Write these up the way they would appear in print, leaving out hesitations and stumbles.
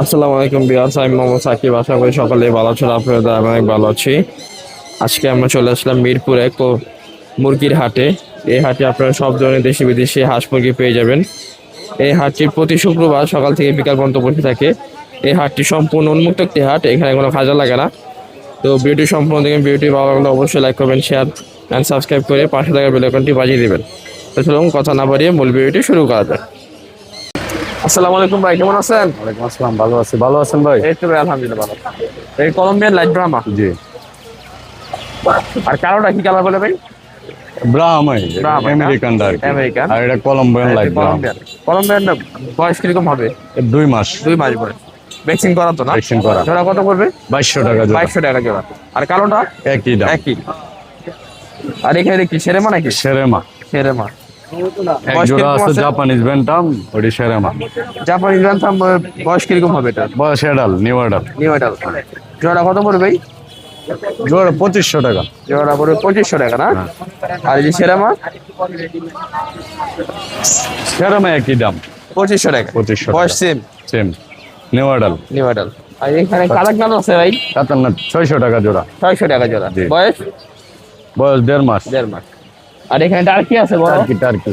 আসসালামু আলাইকুম বিয়াস, আমি মোহাম্মদ সাকিব। আশা করি সকলে ভালো আছেন। আপনাদের আমি অনেক ভালো আছি। আজকে আমরা চলে আসলাম মিরপুরে মুরগির হাটে। এই হাটে আপনারা সব ধরনের দেশি বিদেশি হাঁস মুরগি পেয়ে যাবেন। এই হাটটি প্রতি শুক্রবার সকাল থেকে বিকাল পর্যন্ত বসে থাকে। এই হাটটি সম্পূর্ণ উন্মুক্ত একটি হাট, এখানে কোনো ভাজা লাগে না। তো ভিডিওটি সম্পূর্ণ দেখেন। ভিডিওটি ভালো লাগলে অবশ্যই লাইক করবেন, শেয়ার অ্যান্ড সাবস্ক্রাইব করে পাশে থাকা বেল আইকনটি বাজিয়ে দেবেন। তো চলুন কথা না বাড়িয়ে মূল ভিডিওটি শুরু করা যাক। আসসালামু আলাইকুম ভাই, কেমন আছেন? ওয়ালাইকুম আসসালাম, ভালো আছি। ভালো আছেন ভাই? এই তো ভাই, আলহামদুলিল্লাহ ভালো। এই কলম্বিয়ান লাইট ব্রাহ্মা। জি, আর কালোটা কি কালার বলে ভাই? ব্রাহ্মাই, ব্রাহ্মা না? আমেরিকান আর কি। আমেরিকান। আর এটা কলম্বিয়ান লাইট ব্রাহ্মা। কলম্বিয়ান। কলম্বিয়ানটা বয়স কিরকম হবে? 2 মাস 2 মাস বয়স। ভ্যাকসিন করা তো না? ভ্যাকসিন করা। জোড়া কত পড়বে? 2200 টাকা জোড়া। 2200 টাকা জোড়া। আর কালোটা? একই দাম। একই। আর এখানে দেখি সেরেমা নাকি? সেরেমা সেরেমা। এক বয়স জোড়া কিরকম আছে, আছে? জাপানিজ ব্যান্টাম, ওটি সেরেমা। জাপানি গ্রান্থাম। বয়স কিরকম হবে এটা? বয়স এডাল, নিউ এডাল। নিউ এডাল। জোড়া কত পড়বে ভাই? জোড়া 2500 টাকা। জোড়া পড়বে 2500 টাকা না? আর এই যে সেরেমা? সেরেমা একই দাম, 2500 টাকা। 2500 বয়স টাকা। সেম। সেম, নিউ এডাল। নিউ এডাল। আর এখানে কালাকনাথ আছে ভাই? কাতারনাথ 600 টাকা জোড়া। 600 টাকা জোড়া। জি। বয়স বয়স 1.5 মাস। 1.5 মাস। আর এখানে টার্কি আছে বড়? টার্কি টার্কি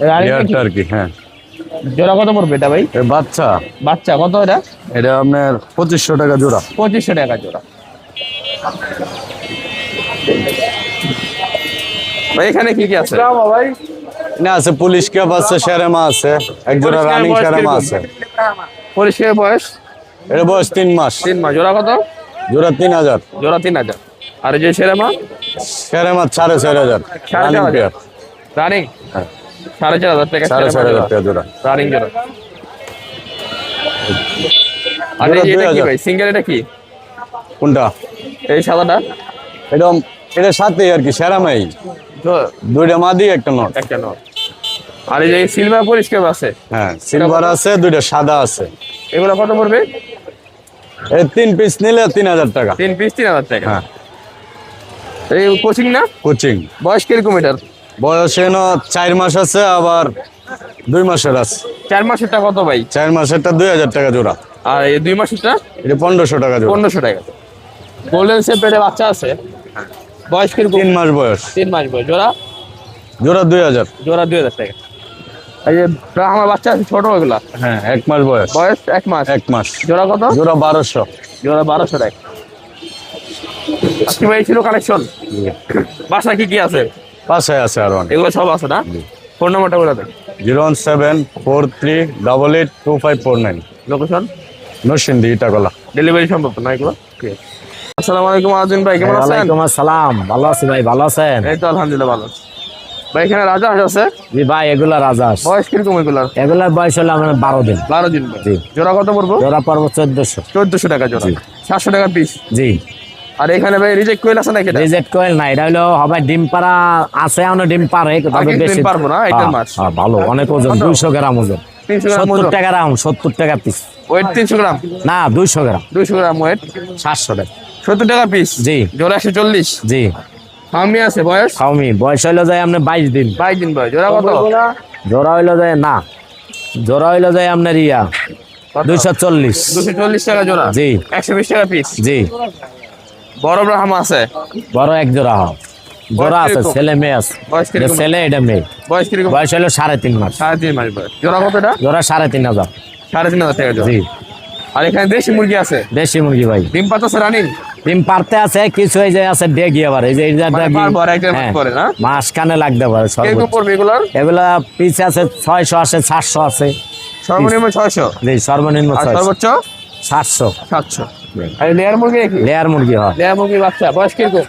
রানিং লেয়ার নাকি? টার্কি, হ্যাঁ। জোড়া কত পড়বে এটা ভাই? এ বাচ্চা, বাচ্চা কত এটা? এটা আপনার 2500 টাকা জোড়া। 2500 টাকা জোড়া। ভাই এখানে কি কি আছে? না আছে, পুলিশ ক্যাপ আছে, সেরেমা আছে, এক জোড়া পুলিশ রানিং ক্যাপের বয়স সেরেমা কিরকম? আছে। পরিষ্কার বয়স এর বয়স 3 মাস। 3 মাস। জোড়া কত? জোড়া 3000। জোড়া 3000। আর এই যে সেরেমা? সেরেমা 4500। Running 4500 pair. রানিং হ্যাঁ। 4500 টাকা। 4500 টাকা জোড়া। রানিং জোড়া। আর জোড়া এই যে এটা কি 2000। ভাই? সিঙ্গেল এটা কি? কোনটা? এই সাদাটা? এটা এটা সাথে আর কি, সেরামাই। দুইটা মাদি, একটা নট। একটা নট। আর এই যে সিলভার পরিষ্কার আছে? হ্যাঁ, সিলভার আছে, দুইটা সাদা আছে। এগুলো কত পড়বে? এই 3 পিস নিলে 3000 টাকা। 3 পিস 3000 টাকা। হ্যাঁ, এই কোচিং না? কোচিং। বয়স কিরকম এটার? বয়স এনো 4 মাস আছে, আবার 2 মাসের আছে। 4 মাসেরটা কত ভাই? 4 মাসেরটা 2000 টাকা জোড়া। আর এই 2 মাসেরটা? এটা 1500 টাকা জোড়া। 1500 টাকা। গোল্ডেন সেপারেটে বাচ্চা আছে? বয়স কিরকম? 3 মাস বয়স। 3 মাস বয়স। জোড়া? জোড়া 2000। জোড়া 2000 টাকা। এই যে আমার বাচ্চা আছে ছোট, ওইগুলা? হ্যাঁ, 1 মাস বয়স। বয়স 1 মাস। 1 মাস। জোড়া কত? জোড়া 1200। জোড়া 1200 টাকা। আজকে ভাই ছিল কালেকশন। বাসা কি কি আছে? পাশে আছে আরো অনেক। এগুলো সব আছে না? ফোন নাম্বারটা বলে দেন। 01743882549। লোকেশন? নরসিংদী, ইটাগলা। ডেলিভারি সম্ভব না এগুলো? আসসালামু আলাইকুম আজিম ভাই, কেমন আছেন? ওয়ালাইকুম আসসালাম, ভালো আছি ভাই, ভালো আছেন? এই তো আলহামদুলিল্লাহ ভালো। ভাই এখানে রাজা হাঁস আছে? জি ভাই, এগুলা রাজহাঁস। বয়স কিরকম এগুলার? এগুলার বয়স হলো আমার 12 দিন। 12 দিন বয়স। জি। জোড়া কত পড়বো? জোড়া পর্ব 1400। 1400 টাকা জোড়া। জি। 700 টাকা পিস। জি। আর এখানে ভাই রিজেক্ট কোয়েল আছে নাকি? এটা রিজেক্ট কোয়েল না, এটা হলো হবে ডিম পাড়া আছে, এখনো ডিম পারে, তবে আগে বেশি ডিম পারবো না, এটার মাছ। হ্যাঁ, ভালো, অনেক ওজন, কত? 200 গ্রাম ওজন। 300 গ্রাম 70 ওজন। টাকা গ্রাম, 70 টাকা পিস। ওয়েট 300 গ্রাম? না, 200 গ্রাম, 200 গ্রাম ওয়েট। 700 টাকা। 70 টাকা পিস। জি। জোড়া 140। জি। ফার্মি আছে বয়স? খাওমি বয়স হইলো যায় আপনার 22 দিন। 22 দিন বয়স। জোড়া কত? জোড়া হইলো যায় না, জোড়া হইলো যায় আপনার 240। 240 টাকা জোড়া। জি। 120 টাকা পিস। জি। বড় ব্রাহ্মা আছে? বড় এক জোড়া হয়, জোড়া আছে, কিরকম? ছেলে মেয়ে আছে। বয়স এটা কিরকম? ছেলে, এটা মেয়ে। বয়স কিরকম? বয়স হলো 3.5 মাস। 3.5 মাস বয়স। জোড়া কত এটা? জোড়া 3500। 3500 টাকা জোড়া। জি। আর এখানে দেশি মুরগি আছে? দেশি মুরগি ভাই, ডিম পাতাছে রানিং? ডিম পারতে আছে, কিছু এই যে আছে ডেগি, আবার এই যে এই যে মানে ডেগি। পারবো আর একটা হ্যাঁ, করে না? মাস কানে লাগতে পারে কিরকম সর্বোচ্চ। পড়বে এগুলোর? এগুলা পিস আছে 600 আছে, 700 আছে। সর্বনিম্ন 600। জি, সর্বনিম্ন আর 600, সর্বোচ্চ 700। 700। আর লেয়ার মুরগি নাকি? লেয়ার মুরগি হয়। লেয়ার মুরগি বাচ্চা বয়স কিরকম?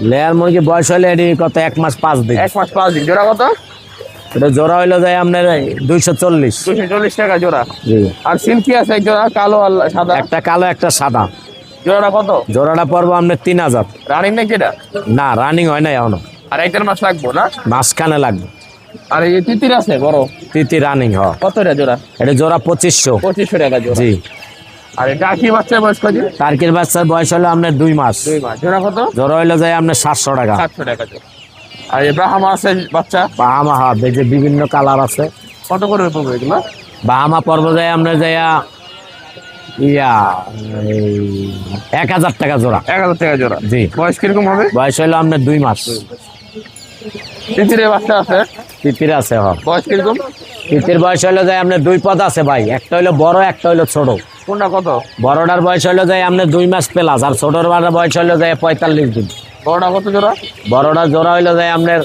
লেয়ার মুরগি বয়স হলে এটি কত 1 মাস 5 দিন। 1 মাস 5 দিন। জোড়া কত? এটা জোড়া হইলো যায় আপনার 240। 240 টাকা জোড়া। জি। আর সিল্কি আছে এক জোড়া, কালো আর সাদা। একটা কালো, একটা সাদা। জোড়াটা কত? জোড়াটা পড়বো আপনার 3000। রানিং নাকি এটা? না, রানিং হয় না এখনো, আর 1.5 মাস লাগবো না? মাঝখানে লাগবে। আর এই তিতির আছে বড়? তিতি রানিং হয়। কত এটা জোড়া? এটা জোড়া 2500। 2500 টাকা জোড়া। জি। আর এটা কি বাচ্চার বয়স কত? টার্কির বাচ্চার বয়স হলো আপনার 2 মাস। 2 মাস। জোড়া কত? জোড়া হইলো যায় আপনার 700 টাকা। 700 টাকা জোড়া। আর এই ব্রাহ্মা আছে বাচ্চা? বাহামা হবে, যে বিভিন্ন কালার আছে। কত করে পড়বে এগুলো? বাহামা পর্ব যায় আপনার যায় ইয়া 1000 টাকা জোড়া। 1000 টাকা জোড়া। জি। বয়স কিরকম হবে? বয়স হলো আপনার 2 মাস। তিতিরের বাচ্চা আছে? তিতির আছে। বয়স কিরকম? তিতির বয়স হলো যায় আপনার 2 পদ আছে ভাই, একটা হলো বড় একটা হলো ছোট। কোনটা কত? বড়টার বয়স হলো যায় আপনার 2 মাস প্লাস, আর ছোটর বয়স হলো যায় 45 দিন। বড়টা কত জোড়া? বড়টা জোড়া হইলো যায় আপনার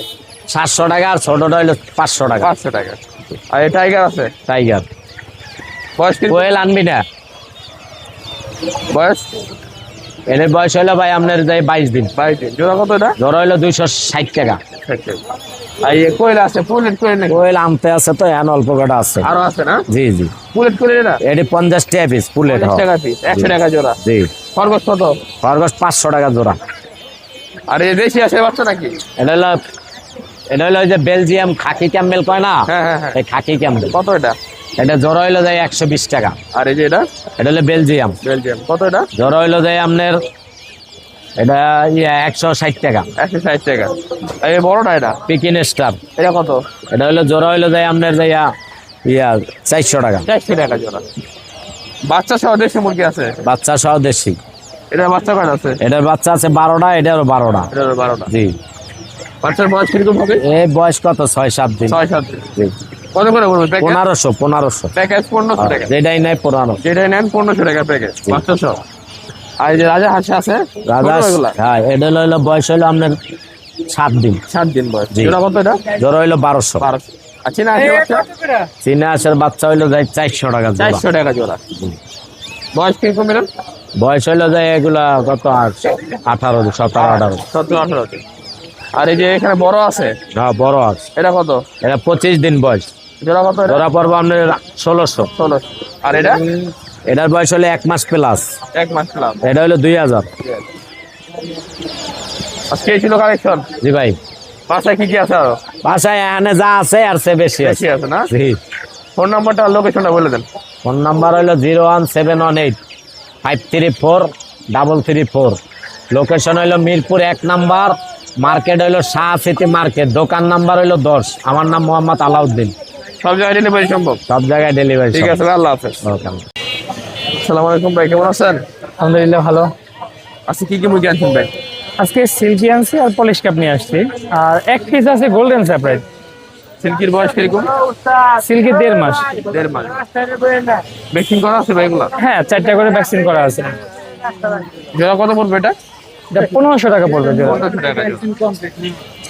700 টাকা, আর ছোটটা হইলো 500 টাকা। 500 টাকা। আর এই টাইগার আছে? টাইগার। বয়স কিরকম? কোয়েল আনবি না? বয়স? এর বয়স হলো ভাই আপনার যায় 22 দিন। 22 দিন। জোড়া কত এটা? জোড়া হইলো 260 টাকা। আর এই কোয়েল আছে, পুলেট কোয়েল নাকি? কোয়েল আনতে আছে তো, এখন অল্প কটা আছে। আরো আছে না? জি জি। পুলেট কোয়েল এটা? এটি 50 টাকা পিস পুলেট। 50 টাকা পিস, 100 টাকা জোড়া। জি। খরগোশ কত? খরগোশ 500 টাকা জোড়া। আর এই দেশি আছে বাচ্চা নাকি? এটা হলো ওই যে বেলজিয়াম খাকি ক্যাম্বেল কয় না, হ্যাঁ হ্যাঁ হ্যাঁ। এই খাকি ক্যাম্বেল। কত এটা? এটা জোড়া হইলো যায় 120 টাকা। আর এই যে এটা? এটা হলো বেলজিয়াম। বেলজিয়াম। কত এটা? জোড়া হইলো যায় আপনার এটা 160 টাকা। 160 টাকা। আর এই বড়টা এটা? পিকিন স্টার। এটা কত? এটা হলো জোড়া হইলো যায় আপনার যায় 400 টাকা। 400 টাকা জোড়া। বাচ্চা সহ দেশি মুরগি আছে? বাচ্চা সহ দেশি। এটার বাচ্চা কয়টা আছে? এটার বাচ্চা আছে 12টা, এটারও 12টা। এটার 12টা। জি। বাচ্চার বয়স কিরকম হবে? এই বয়স কত? 6-7 দিন। 6-7 দিন। জি। কত করে বলবেন প্যাকেজ? 1500। প্যাকেজ 1500 টাকা। যেটাই নাই 1500। যেটাই নেন 1500 টাকা প্যাকেজ, বাচ্চা সহ। আর এই যে রাজা হাঁস আছে? রাজা, ছোট এগুলা? হ্যাঁ, এটা হলো বয়স হলো আপনার 7 দিন। 7 দিন বয়স। জি। জোড়া কত এটা? জোড়া হইলো 1200। 1200। আর চীনা হাঁসের বাচ্চা? চীনা হাঁসের বাচ্চা হইলো যায় 400 টাকা জোড়া। 400 টাকা জোড়া। বয়স কিরকম এরকম? বয়স হইলো যায় এগুলা কত 18, 17, 18। 17-18 দিন। আর এই যে এখানে বড় আছে? হ্যাঁ, বড় আছে। এটা কত? এটা 25 দিন বয়স। জোড়া কত এটা? জোড়া পড়বো আপনার 1600। 1600। আর এটা? এটার বয়স হলো 1 মাস প্লাস। 1 মাস প্লাস। এটা হলো 2000। আজকে এই ছিল কালেকশন। জি ভাই। বাসায় কি কি আছে আরো? বাসায় এখানে যা আছে আর সে বেশি আছে। বেশি আছে না? জি। ফোন নাম্বারটা আর লোকেশনটা বলে দেন। ফোন নাম্বার হলো 01718 534 লোকেশন হইলো মিরপুর 1 নাম্বার, মার্কেট হইলো শাহ সিটি মার্কেট, দোকান নাম্বার হইলো 10। আমার নাম মোহাম্মদ আলাউদ্দিন। সব জায়গায় ডেলিভারি সম্ভব? সব জায়গায় ডেলিভারি। ঠিক আছে ভাই, আল্লাহ হাফেজ। আসসালামু আলাইকুম ভাই, কেমন আছেন? আলহামদুলিল্লাহ ভালো। আজকে কি কি মুরগি আনছেন ভাই? আজকে সিল্কি আনছি আর পলিশ কাপ নিয়ে আসছি, আর এক পিস আছে গোল্ডেন সেপারেট। সিল্কির বয়স কিরকম? সিল্কি 1.5 মাস। 1.5 মাস। ভ্যাকসিন করা আছে ভাই এগুলা? হ্যাঁ, 4টা করে ভ্যাকসিন করা আছে। জোড়া কত পড়বে এটা? এটা 1500 টাকা পড়বে জোড়া। 1500 টাকা জোড়া।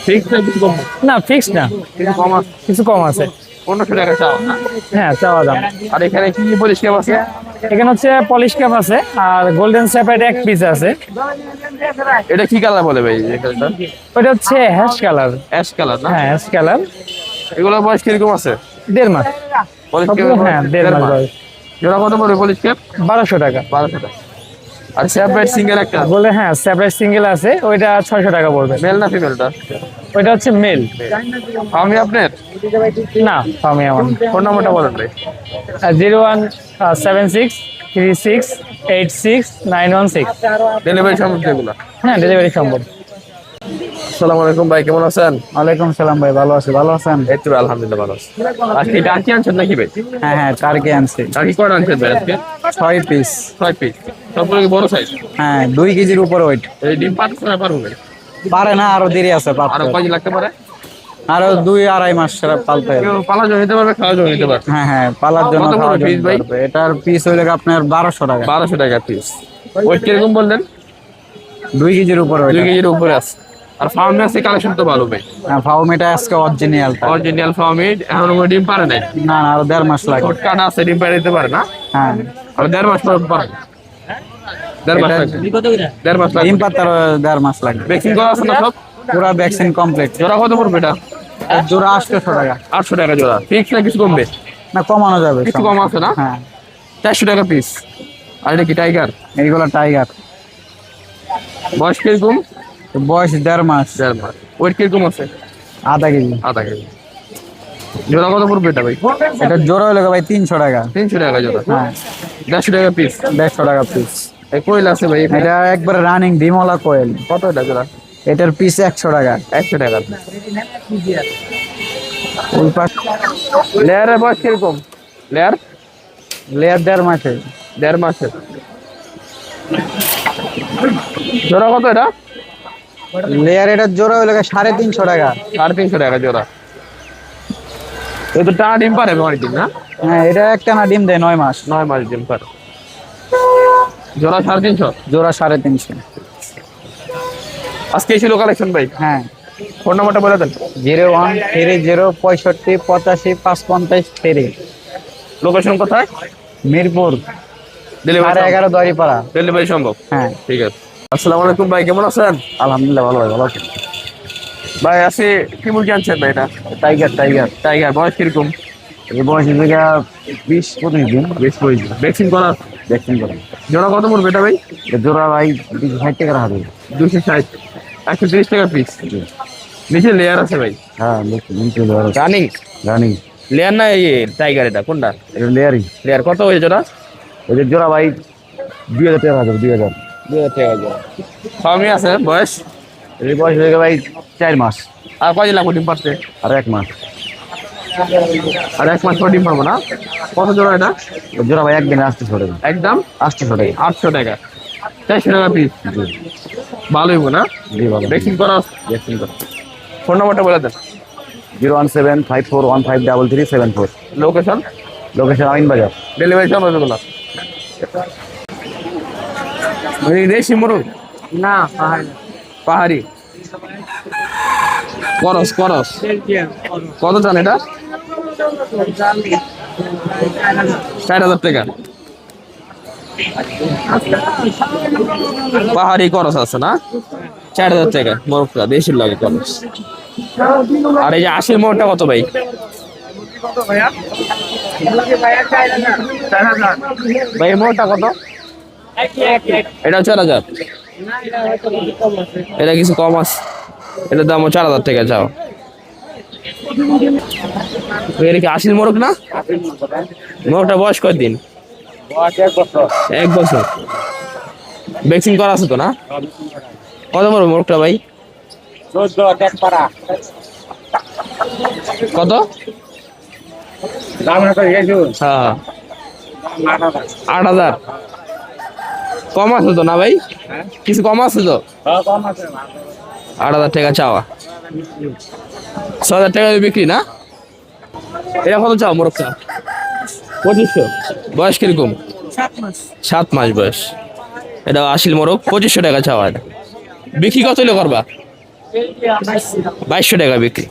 ঠিক না, কিছু কম? না, ফিক্স না, কিছু কম আছে? কিছু কম আছে। 1500 টাকা চাও না? হ্যাঁ, চাওয়া দাম। আর এখানে কি কি পরিষ্কার আছে? এখানে হচ্ছে পলিশ কাপ আছে আর গোল্ডেন সেপারেট এক পিস আছে। এটা কি কালার বলে ভাই এই কালারটা? ওটা হচ্ছে হ্যাশ কালার। অ্যাশ কালার না? হ্যাঁ, হ্যাশ কালার। এগুলোর বয়স কিরকম আছে? 1.5 মাস। পলিষ্কার হ্যাঁ, 1.5 মাস বয়স। জোড়া কত পড়বে পলিষ্কার? 1200 টাকা। 1200 টাকা। আর সেপারেট সিঙ্গেল একটা বলে হ্যাঁ, সেপারেট সিঙ্গেল আছে, ওইটা 600 টাকা পড়বে। মেল না ফিমেলটা? ওইটা হচ্ছে মেল। আমি আপনার না, আমি আমার ফোন নাম্বারটা বলেন ভাই। 017636869116। ডেলিভারি সম্ভব এগুলো? হ্যাঁ, ডেলিভারি সম্ভব। আসসালামু আলাইকুম ভাই, কেমন আছেন? ওয়ালাইকুম সালাম ভাই, ভালো আছি। ভালো আছেন? এই তো আলহামদুলিল্লাহ ভালো আছি। আজকে টার্কি আনছেন নাকি ভাই? হ্যাঁ হ্যাঁ, টার্কি আনছি টার্কি কয়টা আনছেন ভাই আজকে? 6 পিস। 6 পিস। সবগুলো কি বড় সাইজ? হ্যাঁ, 2 কেজির উপরে ওয়েট। এই ডিম পারতে পারবো ভাই? পারে না, আরো দেরি আছে আরো পারতে। কয়দিন লাগতে পারে? আরো 2-2.5 মাস পালতে হবে। কেউ পালা জন্য নিতে পারবে, খাওয়া জন্য নিতে পারবে। হ্যাঁ হ্যাঁ, পালার জন্য কত বড় খাওয়ার জন্য piece ভাই? পারবে। এটার পিস হইলে আপনার 1200 টাকা। 1200 টাকা পিস। ওয়েট কিরকম বললেন? 2 কেজির উপরে 2 ওইটা। কেজির উপরে আছে। আর ফার্মে আছে কালেকশন তো ভালো ভাই। ফাউমিটা আজকে অরিজিনালটা। অরিজিনাল ফার্মে এখন ওই ডিম পারে নাই। না না, আরো 1.5 মাস লাগবে। ছোট কাটা আছে, ডিম পারে দিতে পারে না? হ্যাঁ, আর 1.5 মাস পর পারে। 1.5 মাস লাগবে। 1.5 মাস ডিম লাগবে। পাতার 1.5 মাস লাগবে। ভ্যাকসিন করা আছে না সব? পুরা ভ্যাকসিন কমপ্লিট। জোড়া কত পড়বে এটা? জোড়া 800 টাকা। 800 টাকা জোড়া। ফিক্স না কিছু কমবে? না, কমানো যাবে। কিছু কম আছে না? হ্যাঁ, 400 টাকা পিস। আর এটা কি টাইগার? এইগুলো টাইগার। বয়স কিরকম? বয়স 1.5 মাস। 1.5 মাস। ওয়েট কিরকম আছে? আধা কেজি। আধা কেজি। জোড়া কত পড়বে এটা ভাই? এটা জোড়া হলে ভাই 300 টাকা। 300 টাকা জোড়া। হ্যাঁ, 150 টাকা পিস। 150 টাকা পিস। এই কোয়েল আছে ভাই এখানে? এটা একবার রানিং ডিমলা কোয়েল। কত এটা জোড়া? এটার পিস 100 টাকা। 100 টাকা। ওই পাশ লেয়ারের বয়স কিরকম? লেয়ার লেয়ার 1.5 মাসে। দেড় মাসের। জোড়া কত এটা? লেয়ার এটার জোড়া হলো 350 টাকা। 350 টাকা জোড়া। এই তো টানা ডিম পারে অনেকদিন না? হ্যাঁ, এটা একটা না ডিম দেয় 9 মাস। 9 মাস ডিম পারে। জোড়া 350। জোড়া 350। আজকে ছিল কালেকশন ভাই। হ্যাঁ, ফোন নাম্বারটা বলে দেন। 0130658553। লোকেশন কোথায়? মিরপুর ডেলিভারি 11:30 দড়িপাড়া। ডেলিভারি সম্ভব? হ্যাঁ, ঠিক আছে। আসসালামু আলাইকুম ভাই, কেমন আছেন? আলহামদুলিল্লাহ ভালো ভালো আছি। ভাই আজকে কি মুরগি আনছেন ভাই? এটা টাইগার টাইগার টাইগার। বয়স কিরকম? এই বয়সে থেকে 20-25 দিন। 20-25 দিন। ভ্যাকসিন করা? ভ্যাকসিন করে। জোড়া কত পড়বে এটা ভাই? জোড়া ভাই 260 টাকা হবে। 260। 130 টাকা পিস। নিচে লেয়ার আছে ভাই? হ্যাঁ, নিচে লেয়ার আছে। রানিং? রানি লেয়ার না এই টাইগার? এটা কোনটা? এটা লেয়ারই। লেয়ার কত হয়েছে জোড়া? ওদের জোড়া ভাই 2000 টাকা হবে। 2000 টাকা জোড়া। ফার্মে আছে বয়স? এই বয়স হয়ে গেল ভাই 4 মাস। আর কয় লাগবে ডিম পারতে? আর 1 মাস। আর 1 মাস পর ডিম পাবো না? কত জোড়া এটা? এই জোড়া ভাই একদিনে 800 টাকা। একদম 800 টাকা। 800 টাকা। 400 টাকা পিস। ভালো হইব না? জি ভালো। ভ্যাকসিন করা? ভ্যাকসিন করে। ফোন নাম্বারটা বলে দেন। 01754153374। লোকেশন? লোকেশন আমিন বাজার। ডেলিভারি চার্জ এগুলো? দেশি মুরগ না, পাহাড়ি করস করস। কত চান এটা? 4000 টাকা। পাহাড়ি করস আছে না? 4000 টাকা মোরগটা, দেশির লাগে করস। আর এই যে 80 মোরগটা কত ভাই? ভাই এই মোরগটা কত? এটা 4000। এটা কিছু কম আছে, এটার দাম 4000 টাকা চাও। এটা কি 80 মোরগ না? মোরগটা বয়স কয়দিন? 1 বছর। ভ্যাকসিন করা আছে তো না? কত বড় মোরগটা ভাই? কত? হ্যাঁ 8000। কম আছে তো না ভাই? কিছু কম আছে তো? 8000 টাকা চাওয়া। 6000 টাকা বিক্রি না? এটা কত চাও মোরগটা? 2500। বয়স কিরকম? 7 মাস বয়স। এটা 80 মোরগ, 2500 টাকা চাওয়া। এটা বিক্রি কত হলে করবা? 2200 টাকা বিক্রি।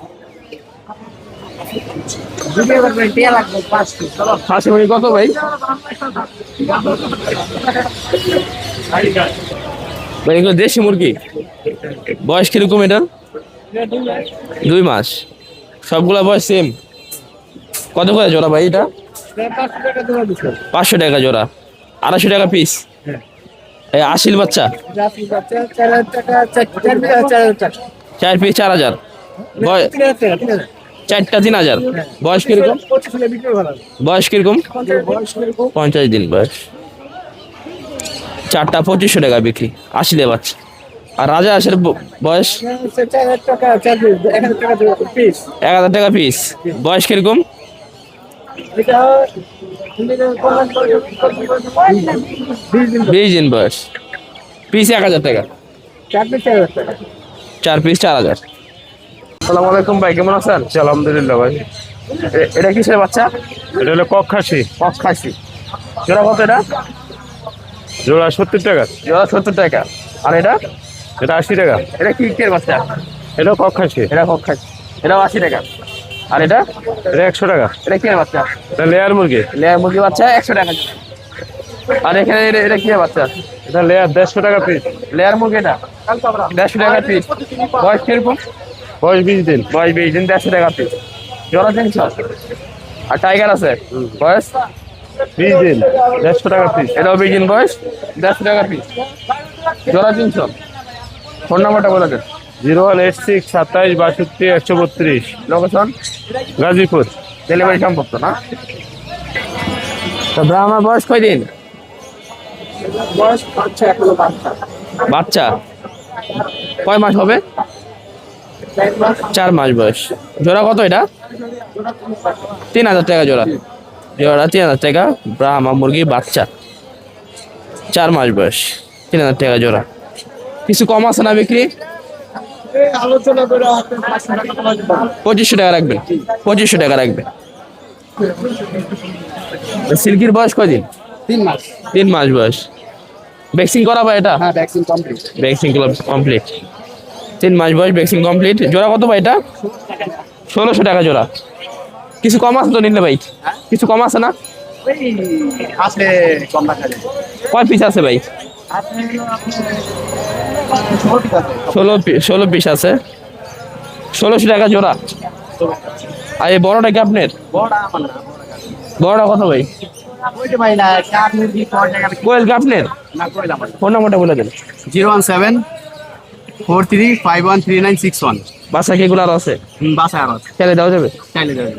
খাসি মুরগি কত ভাই? ভাই এগুলো দেশি মুরগি। বয়স কিরকম এটার? 2 মাস। সবগুলা বয়স সেম। কত করে জোড়া ভাই এটা? 500 টাকা জোড়া। 250 টাকা পিস। এই আসিল বাচ্চা 4 পিস 4000। চারটা 3000। বয়স কিরকম? বয়স কিরকম? 50 দিন বয়স। 4টা 2500 টাকা বিক্রি। আসিলে বাচ্চা। আর রাজা আসের বয়স 1000 টাকা পিস। বয়স কিরকম? 20 দিন বয়স। পিস 1000 টাকা। 4 পিস 4000। আসসালামু আলাইকুম ভাই, কেমন আছেন? আলহামদুলিল্লাহ ভাই। এটা কিসের বাচ্চা? এটা হলো কক খাসি। কক খাসি। জোড়া কত এটা? জোড়া 70 টাকা। জোড়া 70 টাকা। আর এটা? এটা 80 টাকা। এটা কি এর বাচ্চা? এটা কক খাসি। এটা কক খাসি। এটাও 80 টাকা। আর এটা? এটা 100 টাকা। এটা কি এর বাচ্চা? এটা লেয়ার মুরগি। লেয়ার মুরগি বাচ্চা 100 টাকা। আর এখানে এটা কি এর বাচ্চা? এটা লেয়ার 150 টাকা পিস। লেয়ার মুরগি এটা 150 টাকা পিস। বয়স কিরকম? বয়স 20 দিন। বয়স 20 দিন, 150 টাকা পিস। জোড়া 300। আর টাইগার আছে, বয়স 20 দিন, 150 টাকা পিস। এটাও 20 দিন বয়স, 150 টাকা পিস। জোড়া 300। ফোন নাম্বারটা বলে দেন। 0186 27 62 132। লোকেশন? গাজীপুর। ডেলিভারি সম্ভব তো না? তো ব্রাহ্মণ বয়স কয়দিন? বাচ্চা কয় মাস হবে? 4 মাস বয়স। জোড়া কত এটা? 3000 টাকা জোড়া। জোড়া 3000 টাকা। ব্রাহ্মা মুরগি বাচ্চা। 4 মাস বয়স, 3000 টাকা জোড়া। কিছু কম আছে না বিক্রি? 2500 টাকা রাখবেন, 2500 টাকা রাখবেন। সিল্কির বয়স কয়দিন? 3 মাস বয়স। ভ্যাকসিন করা ভাই এটা? Vaccine complete. 3 মাস বয়স, ভ্যাকসিন কমপ্লিট। জোড়া কত ভাই এটা? 1600 টাকা জোড়া। কিছু কম আছে তো নিলে ভাই? কিছু কম আছে না? কয় পিস আছে ভাই? 16 পিস আছে। 1600 টাকা জোড়া। আর এই বড়টা কি আপনার? বড়টা কত ভাই? কোয়েল কি আপনার? ফোন নাম্বারটা বলে দেন। 01743513961। বাসা কি এগুলো আর আছে? বাসায় আরো খেলে দেওয়া যাবে? চাইলে দেবে।